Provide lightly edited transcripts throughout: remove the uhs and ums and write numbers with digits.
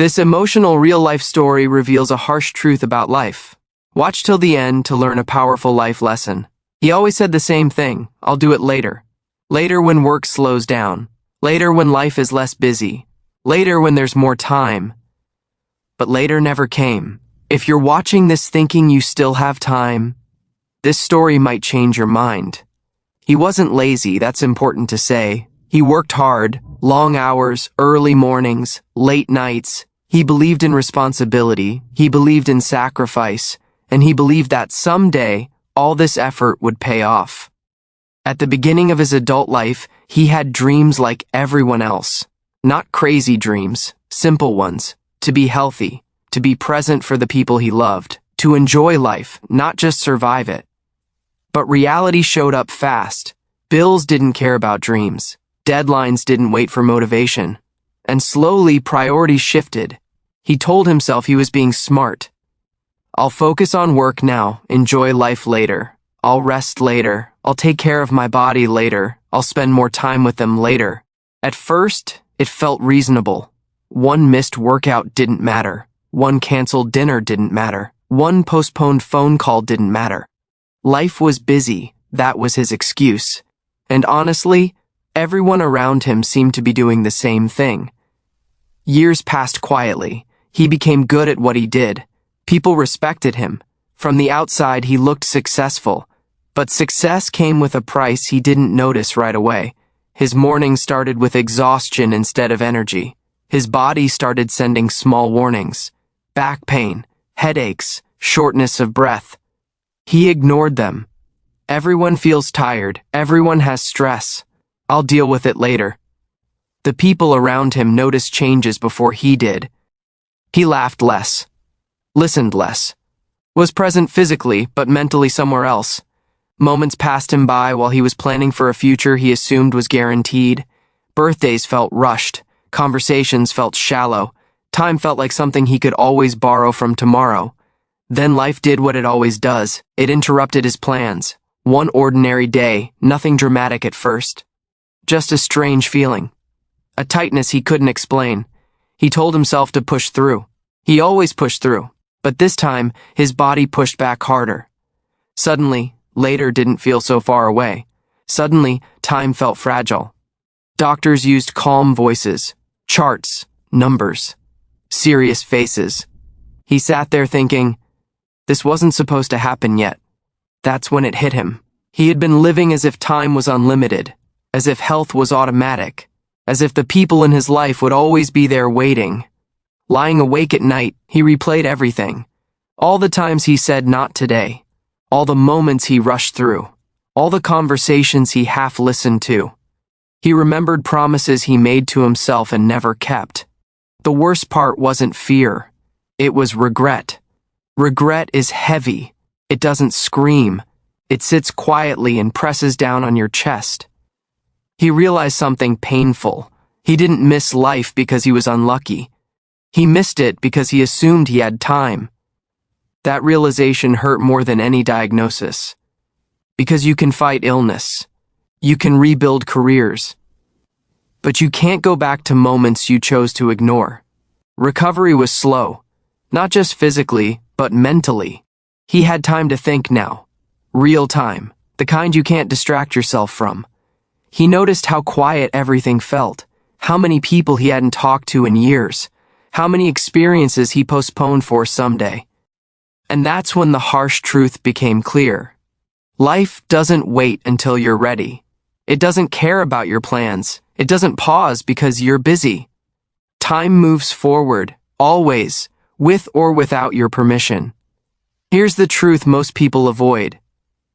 This emotional real-life story reveals a harsh truth about life. Watch till the end to learn a powerful life lesson. He always said the same thing: I'll do it later. Later when work slows down. Later when life is less busy. Later when there's more time. But later never came. If you're watching this thinking you still have time, this story might change your mind. He wasn't lazy, that's important to say. He worked hard, long hours, early mornings, late nights. He believed in responsibility, he believed in sacrifice, and he believed that someday all this effort would pay off. At the beginning of his adult life, he had dreams like everyone else. Not crazy dreams, simple ones. To be healthy, to be present for the people he loved, to enjoy life, not just survive it. But reality showed up fast. Bills didn't care about dreams. Deadlines didn't wait for motivation. And slowly, priorities shifted. He told himself he was being smart. I'll focus on work now, enjoy life later. I'll rest later. I'll take care of my body later. I'll spend more time with them later. At first, it felt reasonable. One missed workout didn't matter. One canceled dinner didn't matter. One postponed phone call didn't matter. Life was busy. That was his excuse. And honestly, everyone around him seemed to be doing the same thing. Years passed quietly. He became good at what he did. People respected him. From the outside, he looked successful. But success came with a price he didn't notice right away. His mornings started with exhaustion instead of energy. His body started sending small warnings. Back pain, headaches, shortness of breath. He ignored them. Everyone feels tired. Everyone has stress. I'll deal with it later. The people around him noticed changes before he did. He laughed less, listened less, was present physically but mentally somewhere else. Moments passed him by while he was planning for a future he assumed was guaranteed. Birthdays felt rushed. Conversations felt shallow. Time felt like something he could always borrow from tomorrow. Then life did what it always does. It interrupted his plans. One ordinary day, nothing dramatic at first. Just a strange feeling. A tightness he couldn't explain. He told himself to push through. He always pushed through. But this time, his body pushed back harder. Suddenly, later didn't feel so far away. Suddenly, time felt fragile. Doctors used calm voices, charts, numbers, serious faces. He sat there thinking, this wasn't supposed to happen yet. That's when it hit him. He had been living as if time was unlimited, as if health was automatic, as if the people in his life would always be there waiting. Lying awake at night, he replayed everything. All the times he said not today. All the moments he rushed through. All the conversations he half listened to. He remembered promises he made to himself and never kept. The worst part wasn't fear. It was regret. Regret is heavy. It doesn't scream. It sits quietly and presses down on your chest. He realized something painful. He didn't miss life because he was unlucky. He missed it because he assumed he had time. That realization hurt more than any diagnosis. Because you can fight illness. You can rebuild careers. But you can't go back to moments you chose to ignore. Recovery was slow. Not just physically, but mentally. He had time to think now. Real time. The kind you can't distract yourself from. He noticed how quiet everything felt. How many people he hadn't talked to in years. How many experiences he postponed for someday. And that's when the harsh truth became clear. Life doesn't wait until you're ready. It doesn't care about your plans. It doesn't pause because you're busy. Time moves forward, always, with or without your permission. Here's the truth most people avoid.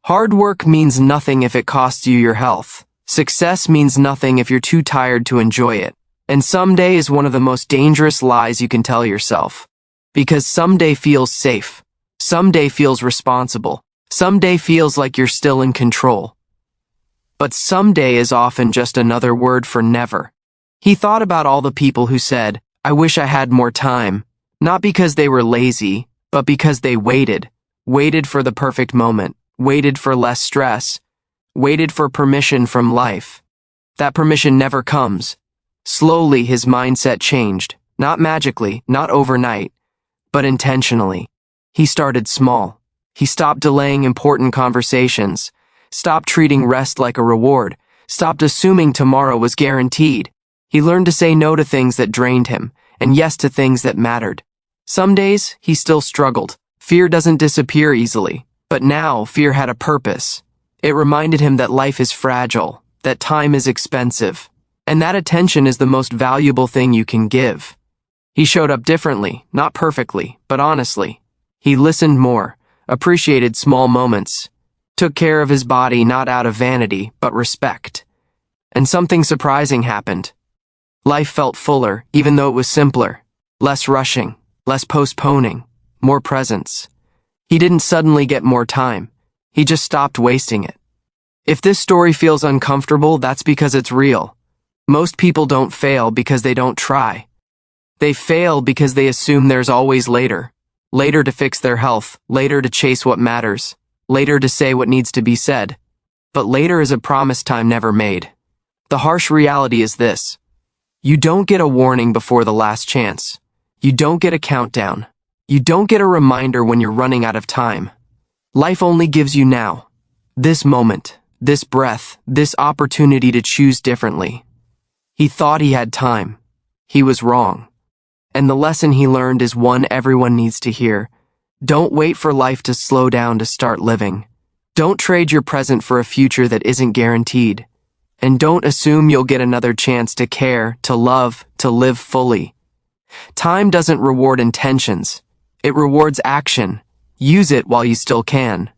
Hard work means nothing if it costs you your health. Success means nothing if you're too tired to enjoy it. And someday is one of the most dangerous lies you can tell yourself. Because someday feels safe. Someday feels responsible. Someday feels like you're still in control. But someday is often just another word for never. He thought about all the people who said, I wish I had more time. Not because they were lazy, but because they waited. Waited for the perfect moment. Waited for less stress. Waited for permission from life. That permission never comes. Slowly his mindset changed. Not magically, not overnight, but intentionally. He started small. He stopped delaying important conversations, stopped treating rest like a reward, stopped assuming tomorrow was guaranteed. He learned to say no to things that drained him, and yes to things that mattered. Some days, he still struggled. Fear doesn't disappear easily, but now fear had a purpose. It reminded him that life is fragile, that time is expensive, and that attention is the most valuable thing you can give. He showed up differently, not perfectly, but honestly. He listened more, appreciated small moments, took care of his body not out of vanity, but respect. And something surprising happened. Life felt fuller, even though it was simpler. Less rushing, less postponing, more presence. He didn't suddenly get more time. He just stopped wasting it. If this story feels uncomfortable, that's because it's real. Most people don't fail because they don't try. They fail because they assume there's always later. Later to fix their health, later to chase what matters, later to say what needs to be said. But later is a promised time never made. The harsh reality is this. You don't get a warning before the last chance. You don't get a countdown. You don't get a reminder when you're running out of time. Life only gives you now. This moment, this breath, this opportunity to choose differently. He thought he had time. He was wrong. And the lesson he learned is one everyone needs to hear. Don't wait for life to slow down to start living. Don't trade your present for a future that isn't guaranteed. And don't assume you'll get another chance to care, to love, to live fully. Time doesn't reward intentions. It rewards action. Use it while you still can.